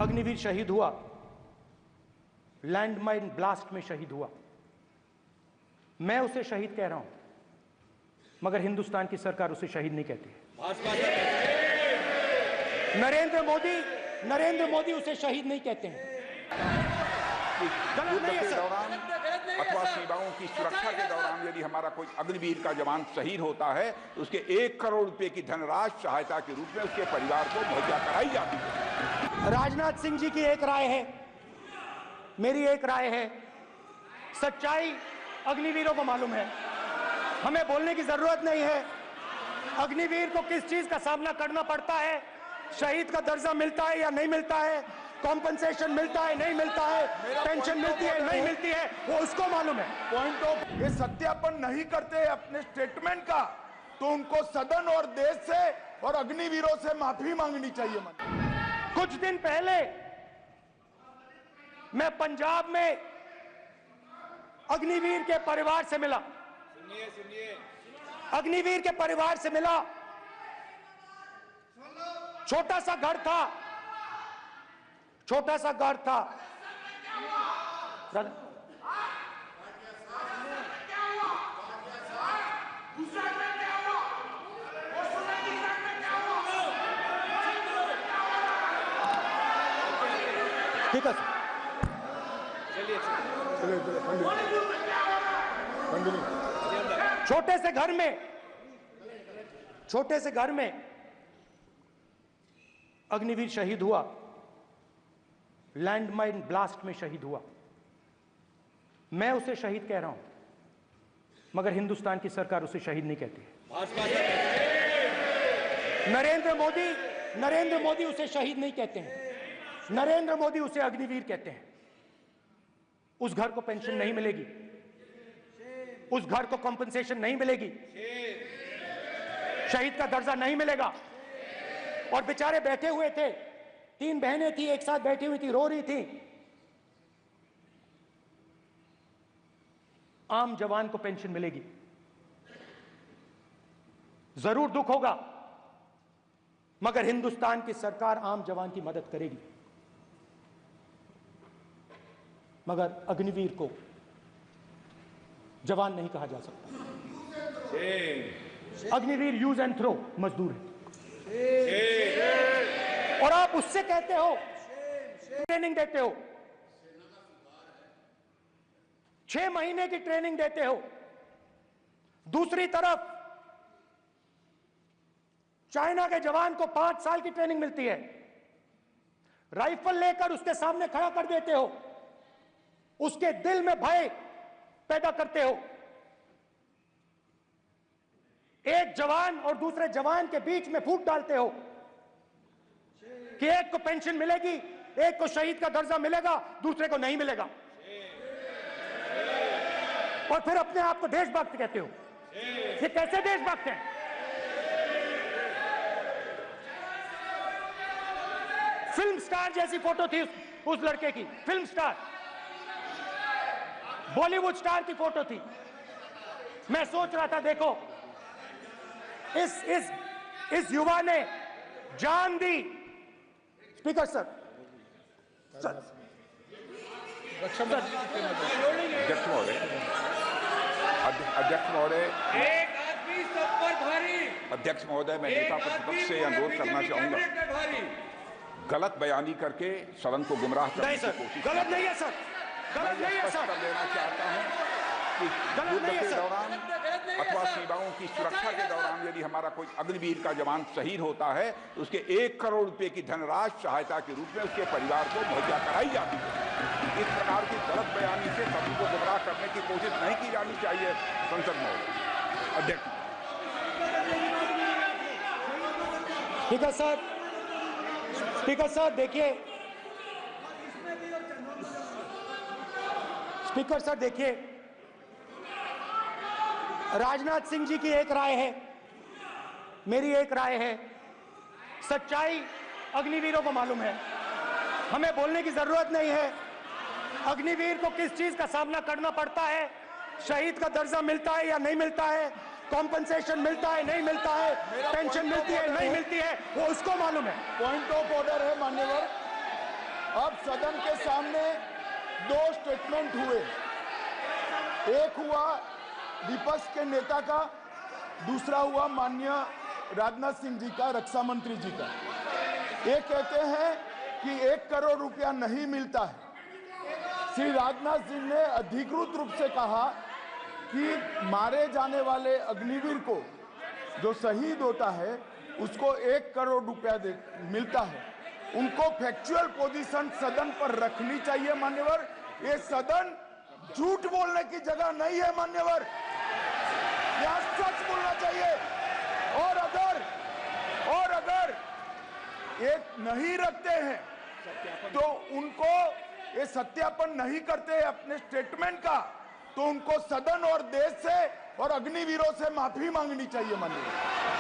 अग्निवीर शहीद हुआ, landmine blast में शहीद हुआ। मैं उसे शहीद कह रहा हूं, मगर हिंदुस्तान की सरकार उसे शहीद नहीं कहती। नरेंद्र मोदी उसे शहीद नहीं कहते हैं। युद्ध के दौरान अथवा सीमाओं की सुरक्षा के दौरान यदि हमारा कोई अग्निवीर का जवान शहीद होता है तो उसके 1 करोड़ रुपए की धनराशि सहायता के रूप में उसके परिवार को मुहैया कराई जाती है। राजनाथ सिंह जी की एक राय है, मेरी एक राय है, सच्चाई अग्निवीरों को मालूम है, हमें बोलने की जरूरत नहीं है। अग्निवीर को किस चीज का सामना करना पड़ता है, शहीद का दर्जा मिलता है या नहीं मिलता है, कॉम्पनसेशन मिलता है नहीं मिलता है, पेंशन मिलती है नहीं मिलती है, वो उसको मालूम है। पॉइंट ऑफ ये सत्यापन नहीं करते अपने स्टेटमेंट का तो उनको सदन और देश से और अग्निवीरों से माफी मांगनी चाहिए। कुछ दिन पहले मैं पंजाब में अग्निवीर के परिवार से मिला। सुनिए अग्निवीर के परिवार से मिला। छोटा सा घर था, छोटा सा घर था। ठीक है छोटे से घर में अग्निवीर शहीद हुआ, लैंडमाइन ब्लास्ट में शहीद हुआ। मैं उसे शहीद कह रहा हूं, मगर हिंदुस्तान की सरकार उसे शहीद नहीं कहती। नरेंद्र मोदी उसे शहीद नहीं कहते हैं। नरेंद्र मोदी उसे अग्निवीर कहते हैं। उस घर को पेंशन नहीं मिलेगी, उस घर को कॉम्पनसेशन नहीं मिलेगी, शहीद का दर्जा नहीं मिलेगा। और बेचारे बैठे हुए थे, 3 बहनें थी, एक साथ बैठी हुई थी, रो रही थी। आम जवान को पेंशन मिलेगी, जरूर दुख होगा, मगर हिंदुस्तान की सरकार आम जवान की मदद करेगी। मगर अग्निवीर को जवान नहीं कहा जा सकता। अग्निवीर यूज एंड थ्रो मजदूर है। और आप उससे कहते हो, ट्रेनिंग देते हो, 6 महीने की ट्रेनिंग देते हो। दूसरी तरफ चाइना के जवान को 5 साल की ट्रेनिंग मिलती है। राइफल लेकर उसके सामने खड़ा कर देते हो, उसके दिल में भय पैदा करते हो। एक जवान और दूसरे जवान के बीच में फूट डालते हो कि एक को पेंशन मिलेगी, एक को शहीद का दर्जा मिलेगा, दूसरे को नहीं मिलेगा। और फिर अपने आप को देशभक्त कहते हो। ये कैसे देशभक्त हैं? फिल्म स्टार जैसी फोटो थी उस लड़के की, फिल्म स्टार, बॉलीवुड स्टार की फोटो थी। मैं सोच रहा था, देखो इस युवा ने जान दी। स्पीकर सर, अध्यक्ष महोदय, मैं नेता प्रतिपक्ष से अनुरोध करना चाहूंगा, गलत बयानी करके सदन को गुमराह करने की कोशिश। गलत नहीं है सर, गलत नहीं है सर। कर देना चाहता हूं कि युद्ध के दौरान अथवा सीमाओं की सुरक्षा के दौरान यदि हमारा कोई अग्निवीर का जवान शहीद होता है तो उसके 1 करोड़ रुपए की धनराशि सहायता के रूप में उसके परिवार को मुहैया कराई जाती है। इस प्रकार की गलत बयानी से सभी को गुमराह करने की कोशिश नहीं की जानी चाहिए। संसद महोदय, अध्यक्ष। स्पीकर सर, स्पीकर सर देखिए, स्पीकर सर देखिए, राजनाथ सिंह जी की एक राय है, मेरी एक राय है, सच्चाई अग्निवीरों को मालूम है, हमें बोलने की जरूरत नहीं है। अग्निवीर को किस चीज का सामना करना पड़ता है, शहीद का दर्जा मिलता है या नहीं मिलता है, कॉम्पनसेशन मिलता है नहीं मिलता है, पेंशन मिलती है नहीं मिलती है, वो उसको मालूम है। पॉइंट ऑफ ऑर्डर है मान्यवर, अब सदन के सामने दो स्टेटमेंट हुए। एक हुआ विपक्ष के नेता का, दूसरा हुआ माननीय राजनाथ सिंह जी का, रक्षा मंत्री जी का। ये कहते हैं कि 1 करोड़ रुपया नहीं मिलता है। श्री राजनाथ सिंह ने अधिकृत रूप से कहा कि मारे जाने वाले अग्निवीर को जो शहीद होता है उसको 1 करोड़ रुपया मिलता है। उनको फैक्चुअल पोजीशन सदन पर रखनी चाहिए मान्यवर। ये सदन झूठ बोलने की जगह नहीं है मान्यवर, यहाँ सच बोलना चाहिए। और अगर ये नहीं रखते हैं तो उनको ये सत्यापन नहीं करते अपने स्टेटमेंट का, तो उनको सदन और देश से और अग्निवीरों से माफी मांगनी चाहिए माननीय।